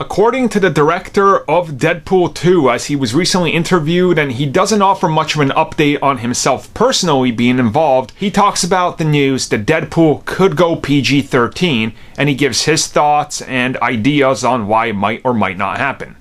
According to the director of Deadpool 2, as he was recently interviewed, and he doesn't offer much of an update on himself personally being involved, he talks about the news that Deadpool could go PG-13, and he gives his thoughts and ideas on why it might or might not happen.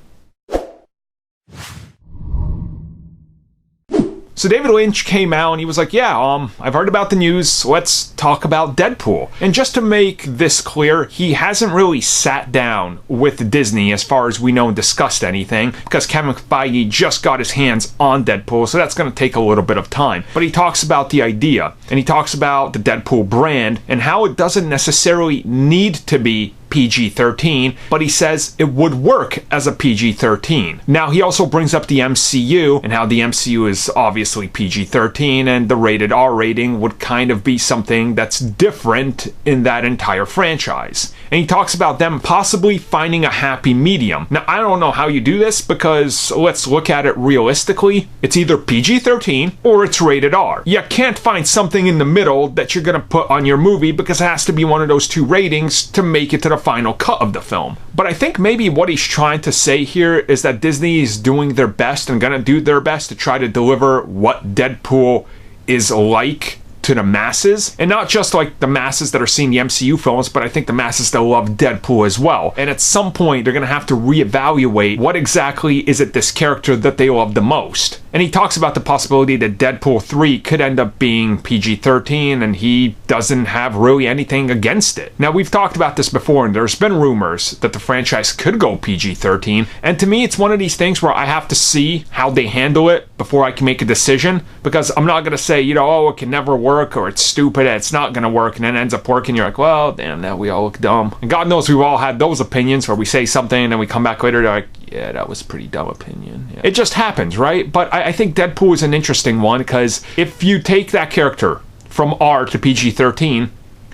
So David Lynch came out and he was like, yeah, I've heard about the news, let's talk about Deadpool. And just to make this clear, he hasn't really sat down with Disney as far as we know and discussed anything, because Kevin Feige just got his hands on Deadpool, so that's going to take a little bit of time. But he talks about the idea, and he talks about the Deadpool brand, and how it doesn't necessarily need to be PG-13, but he says it would work as a PG-13. Now, he also brings up the MCU and how the MCU is obviously PG-13, and the rated R rating would kind of be something that's different in that entire franchise. And he talks about them possibly finding a happy medium. Now, I don't know how you do this, because let's look at it realistically. It's either PG-13 or it's rated R. You can't find something in the middle that you're going to put on your movie, because it has to be one of those two ratings to make it to the final cut of the film. But I think maybe what he's trying to say here is that Disney is doing their best and gonna do their best to try to deliver what Deadpool is like to the masses, and not just like the masses that are seeing the MCU films, but I think the masses that love Deadpool as well. And at some point, they're gonna have to reevaluate what exactly is it this character that they love the most. And he talks about the possibility that Deadpool 3 could end up being PG-13, and he doesn't have really anything against it. Now, we've talked about this before, and there's been rumors that the franchise could go PG-13, and to me, it's one of these things where I have to see how they handle it before I can make a decision, because I'm not gonna say, oh, it can never work, or it's stupid, it's not gonna work, and then it ends up working. You're like, well, damn, now we all look dumb. And God knows we've all had those opinions where we say something and then we come back later, they're like, yeah, that was a pretty dumb opinion. Yeah. It just happens, right? But I think Deadpool is an interesting one, because if you take that character from R to PG-13,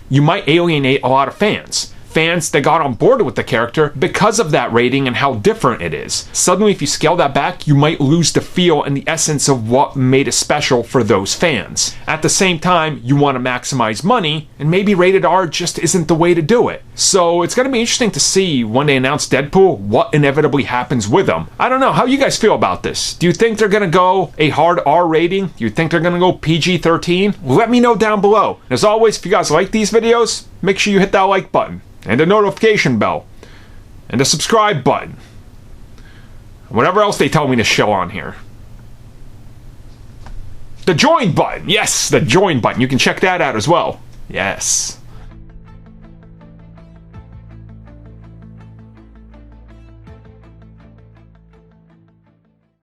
you might alienate a lot of fans that got on board with the character because of that rating and how different it is. Suddenly, if you scale that back, you might lose the feel and the essence of what made it special for those fans. At the same time, you want to maximize money, and maybe rated R just isn't the way to do it. So it's going to be interesting to see when they announce Deadpool what inevitably happens with them. I don't know, how you guys feel about this? Do you think they're going to go a hard R rating? Do you think they're going to go PG-13? Let me know down below. As always, if you guys like these videos, make sure you hit that like button, and the notification bell, and the subscribe button, and whatever else they tell me to show on here. The join button! Yes, the join button. You can check that out as well. Yes.